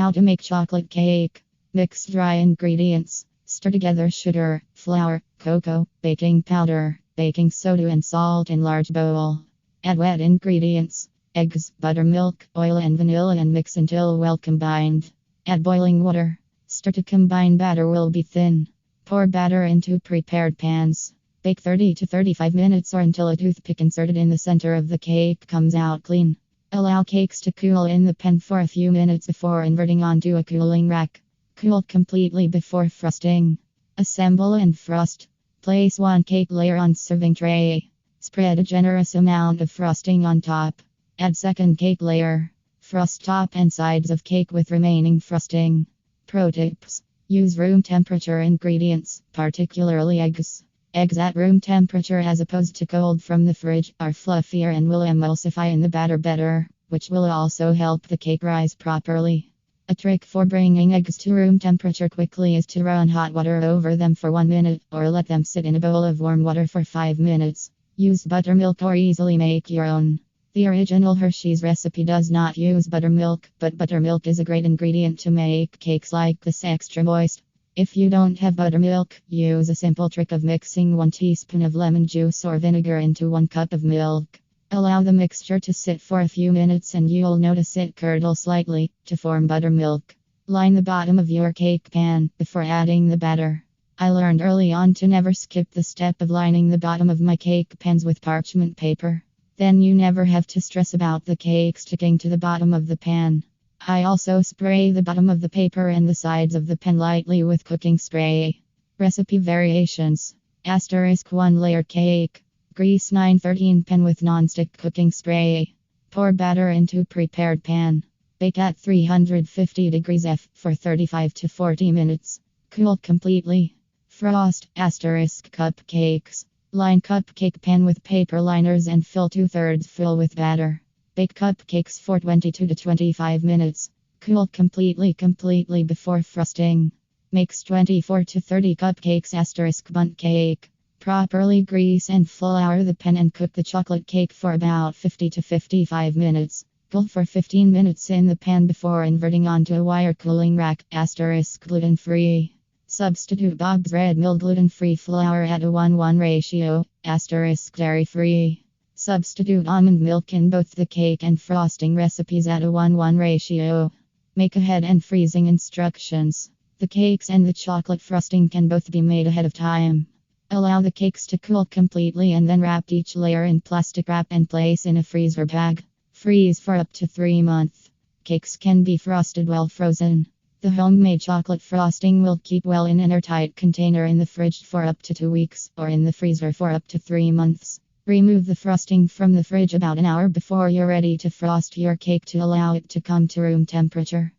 How to make chocolate cake. Mix dry ingredients. Stir together sugar, flour, cocoa, baking powder, baking soda, and salt in large bowl. Add wet ingredients, eggs, buttermilk, oil, and vanilla, and mix until well combined. Add boiling water. Stir to combine batter will be thin. Pour batter into prepared pans. Bake 30 to 35 minutes or until a toothpick inserted in the center of the cake comes out clean. Allow cakes to cool in the pan for a few minutes before inverting onto a cooling rack. Cool completely before frosting. Assemble and frost. Place one cake layer on serving tray. Spread a generous amount of frosting on top. Add second cake layer. Frost top and sides of cake with remaining frosting. Pro tips. Use room temperature ingredients, particularly eggs. Eggs at room temperature as opposed to cold from the fridge are fluffier and will emulsify in the batter better, which will also help the cake rise properly. A trick for bringing eggs to room temperature quickly is to run hot water over them for 1 minute or let them sit in a bowl of warm water for 5 minutes. Use buttermilk or easily make your own. The original Hershey's recipe does not use buttermilk, but buttermilk is a great ingredient to make cakes like this extra moist. If you don't have buttermilk, use a simple trick of mixing 1 teaspoon of lemon juice or vinegar into 1 cup of milk. Allow the mixture to sit for a few minutes and you'll notice it curdle slightly to form buttermilk. Line the bottom of your cake pan before adding the batter. I learned early on to never skip the step of lining the bottom of my cake pans with parchment paper. Then you never have to stress about the cake sticking to the bottom of the pan. I also spray the bottom of the paper and the sides of the pan lightly with cooking spray. Recipe variations. Asterisk 1 layer cake. Grease 913 pan with non-stick cooking spray. Pour batter into prepared pan. Bake at 350 degrees F for 35 to 40 minutes. Cool completely. Frost asterisk cupcakes. Line cupcake pan with paper liners and fill 2/3 full with batter. Bake cupcakes for 22 to 25 minutes. Cool completely before frosting. Makes 24 to 30 cupcakes asterisk Bundt cake. Properly grease and flour the pan and cook the chocolate cake for about 50 to 55 minutes. Cool for 15 minutes in the pan before inverting onto a wire cooling rack asterisk gluten-free. Substitute Bob's Red Mill gluten-free flour at a 1:1 ratio asterisk dairy-free. Substitute almond milk in both the cake and frosting recipes at a 1:1 ratio. Make ahead and freezing instructions. The cakes and the chocolate frosting can both be made ahead of time. Allow the cakes to cool completely and then wrap each layer in plastic wrap and place in a freezer bag. Freeze for up to 3 months. Cakes can be frosted while frozen. The homemade chocolate frosting will keep well in an airtight container in the fridge for up to 2 weeks or in the freezer for up to 3 months. Remove the frosting from the fridge about an hour before you're ready to frost your cake to allow it to come to room temperature.